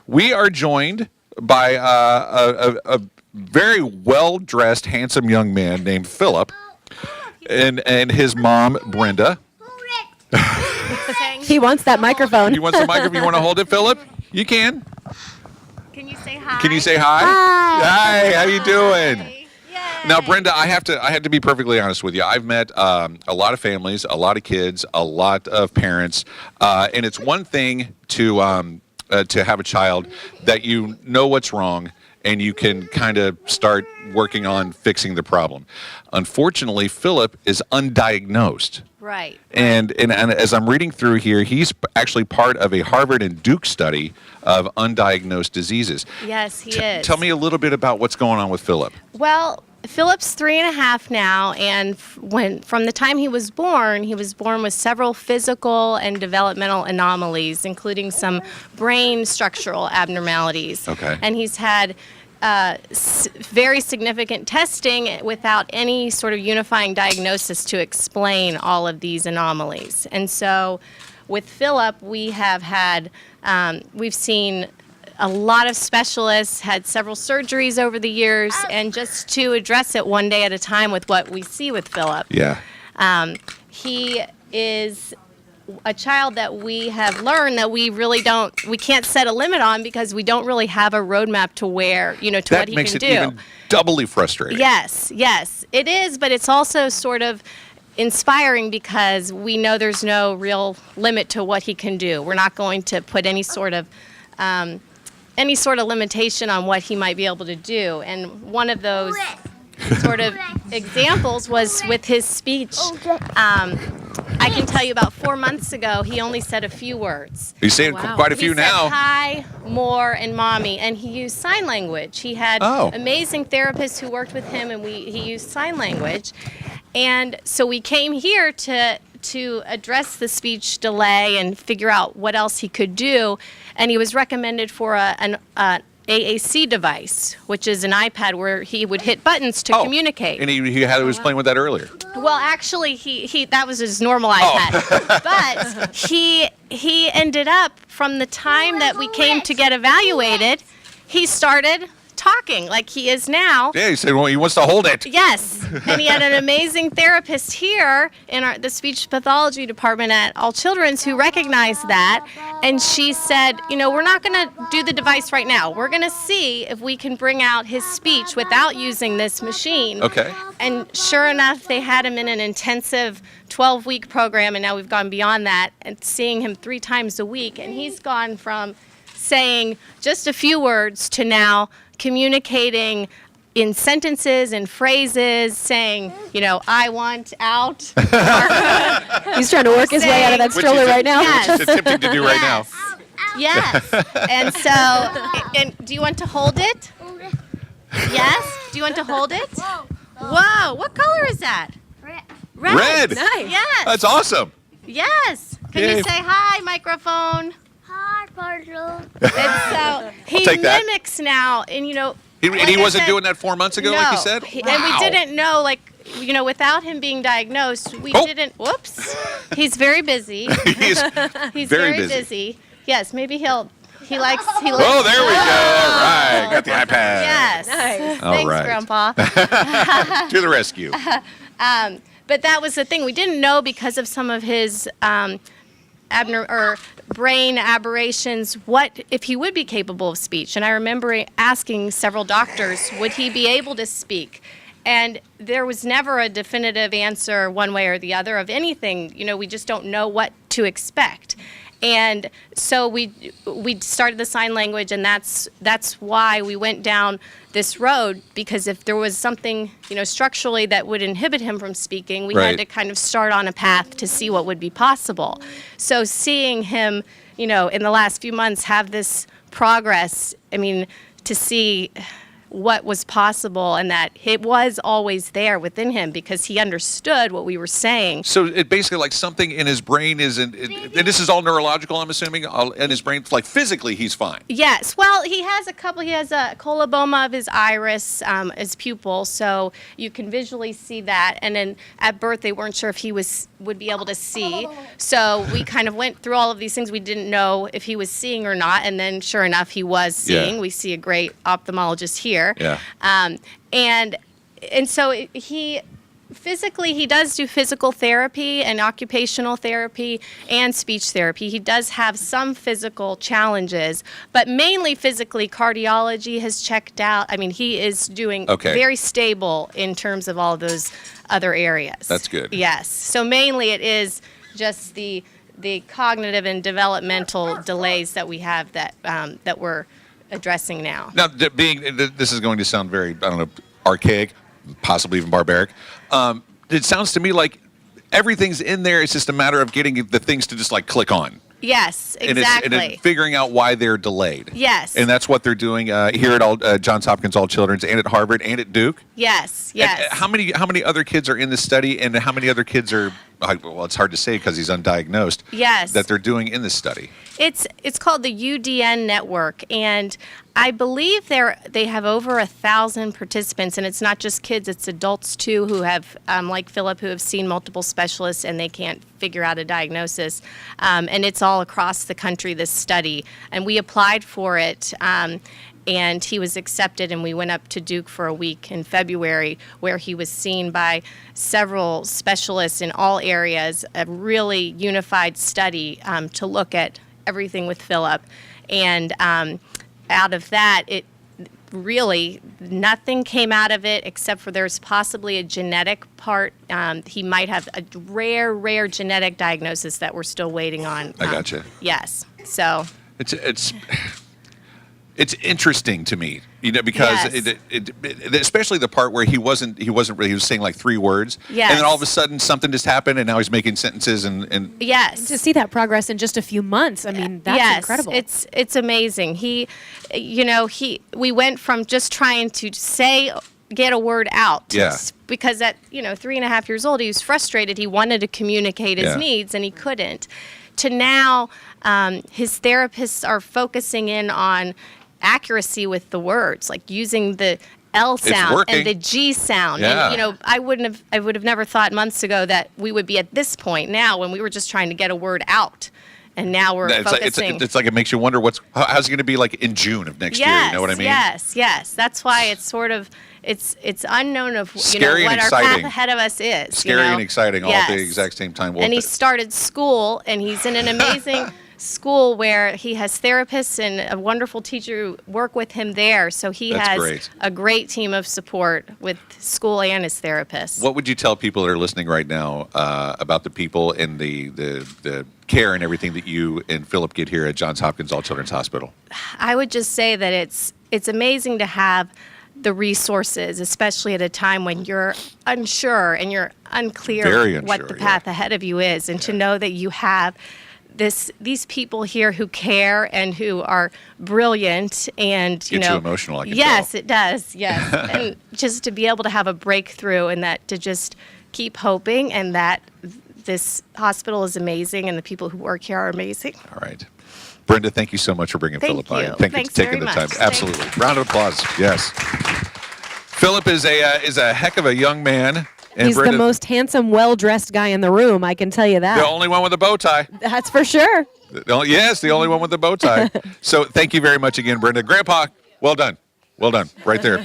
we are joined by a very well-dressed, handsome young man named Phillip and his mom, Brenda. He wants that microphone. He wants the microphone. You want to hold it, Phillip? You can. Can you say hi? Can you say hi? Hi. Hi. How you doing? Yay. Now, Brenda, I have to be perfectly honest with you. I've met a lot of families, a lot of kids, a lot of parents, and it's one thing to have a child that you know what's wrong and you can kind of start working on fixing the problem. Unfortunately, Phillip is undiagnosed. Right. And as I'm reading through here, he's actually part of a Harvard and Duke study of undiagnosed diseases. Yes, he is. Tell me a little bit about what's going on with Phillip. Well, Phillip's 3.5 now, and from the time he was born with several physical and developmental anomalies, including some brain structural abnormalities. Okay. And he's had very significant testing without any sort of unifying diagnosis to explain all of these anomalies. And so with Phillip, we have had, we've seen a lot of specialists, had several surgeries over the years, and just to address it one day at a time with what we see with Phillip. Yeah. He is a child that we have learned that we can't set a limit on because we don't really have a roadmap to where, to what he can do. That makes it even doubly frustrating. Yes, it is, but it's also sort of inspiring because we know there's no real limit to what he can do. We're not going to put any sort of limitation on what he might be able to do. And one of those sort of examples was with his speech. I can tell you about 4 months ago, he only said a few words. He's saying quite a few now. He said hi, more, and mommy, and he used sign language. He had amazing therapists who worked with him, and he used sign language. And so we came here to address the speech delay and figure out what else he could do. And he was recommended for an AAC device, which is an iPad where he would hit buttons to communicate. And he was playing with that earlier. Well, actually, he that was his normal iPad. But he ended up, from the time that we came to get evaluated, he started talking like he is now. Yeah, he said, well, he wants to hold it. Yes, and he had an amazing therapist here in the speech pathology department at All Children's who recognized that, and she said, we're not going to do the device right now. We're going to see if we can bring out his speech without using this machine. Okay. And sure enough, they had him in an intensive 12-week program, and now we've gone beyond that and seeing him 3 times a week, and he's gone from saying just a few words to now communicating in sentences and phrases, saying, I want out. He's trying to work his way out of that stroller right now. Which he's attempting to do right now. Yes. And so, do you want to hold it? Yes? Do you want to hold it? Whoa. What color is that? Red. Nice. Yes. That's awesome. Yes. Can Yay. you say hi, microphone? Hi, Pardo. And so he mimics now, and he wasn't doing that 4 months ago, like you said? And we didn't know, without him being diagnosed, we didn't, whoops. He's very busy. He's very busy. Yes, maybe he likes. Oh, there we go. All right. Got the iPad. Yes. Nice. All Thanks, right. Grandpa. To the rescue. But that was the thing. We didn't know because of some of his brain aberrations, what if he would be capable of speech. And I remember asking several doctors, would he be able to speak? And there was never a definitive answer one way or the other of anything. We just don't know what to expect. And so we started the sign language, and that's why we went down this road, because if there was something, structurally that would inhibit him from speaking, we had to kind of start on a path to see what would be possible. So seeing him, in the last few months have this progress, to see what was possible and that it was always there within him because he understood what we were saying. So it basically like something in his brain and this is all neurological, I'm assuming, in his brain, like physically he's fine. Yes. Well, he has a coloboma of his iris, his pupil, so you can visually see that. And then at birth, they weren't sure if he would be able to see. So we kind of went through all of these things. We didn't know if he was seeing or not. And then sure enough, he was seeing. Yeah. We see a great ophthalmologist here. Yeah. And so physically, he does do physical therapy and occupational therapy and speech therapy. He does have some physical challenges, but mainly physically, cardiology has checked out. I mean, he is doing very stable in terms of all of those other areas. That's good. Yes. So mainly it is just the cognitive and developmental delays that we have that we're addressing now. Now, this is going to sound very, I don't know, archaic, possibly even barbaric. It sounds to me like everything's in there. It's just a matter of getting the things to just like click on. Yes, exactly. And figuring out why they're delayed. Yes. And that's what they're doing here at Johns Hopkins All Children's and at Harvard and at Duke. Yes. And how many other kids are in this study, and how many other kids are? Well, it's hard to say because he's undiagnosed. Yes. That they're doing in this study. It's called the UDN network, and I believe they have over 1,000 participants, and it's not just kids; it's adults too who have, like Phillip, who have seen multiple specialists and they can't figure out a diagnosis. And it's all across the country. This study, and we applied for it. And he was accepted, and we went up to Duke for a week in February where he was seen by several specialists in all areas, a really unified study to look at everything with Phillip. And out of that, it really, nothing came out of it except for there's possibly a genetic part. He might have a rare genetic diagnosis that we're still waiting on. I gotcha. Yes. So. It's interesting to me, because especially the part where he was saying like 3 words, and then all of a sudden something just happened, and now he's making sentences and yes, to see that progress in just a few months, I mean, that's incredible. It's amazing. We went from just trying to get a word out, because at 3.5 years old he was frustrated. He wanted to communicate his needs and he couldn't. To now, his therapists are focusing in on accuracy with the words, like using the L sound and the G sound. Yeah. And I would have never thought months ago that we would be at this point now when we were just trying to get a word out. And now we're focusing. It's like it makes you wonder how's it going to be like in June of next year. You know what I mean? Yes. That's why it's sort of it's unknown of scary what and our exciting. path ahead of us is. Scary and exciting all at the exact same time. And he started school, and he's in an amazing school where he has therapists and a wonderful teacher who work with him there. So he has a great team of support with school and his therapist. What would you tell people that are listening right now about the people and the care and everything that you and Phillip get here at Johns Hopkins All Children's Hospital? I would just say that it's amazing to have the resources, especially at a time when you're unsure and you're unclear what the path ahead of you is, and to know that you have these people here who care and who are brilliant, and Gets you emotional, I can yes, tell. It does, yes. And just to be able to have a breakthrough, and that to just keep hoping, and that this hospital is amazing and the people who work here are amazing. All right. Brenda, thank you so much for bringing Phillip by. Thank you for taking the time. Absolutely. Round of applause. Yes. Phillip is a heck of a young man. And he's the most handsome, well-dressed guy in the room, I can tell you that. The only one with a bow tie. That's for sure. Yes, the only one with a bow tie. So thank you very much again, Brenda. Grandpa, well done. Well done. Right there.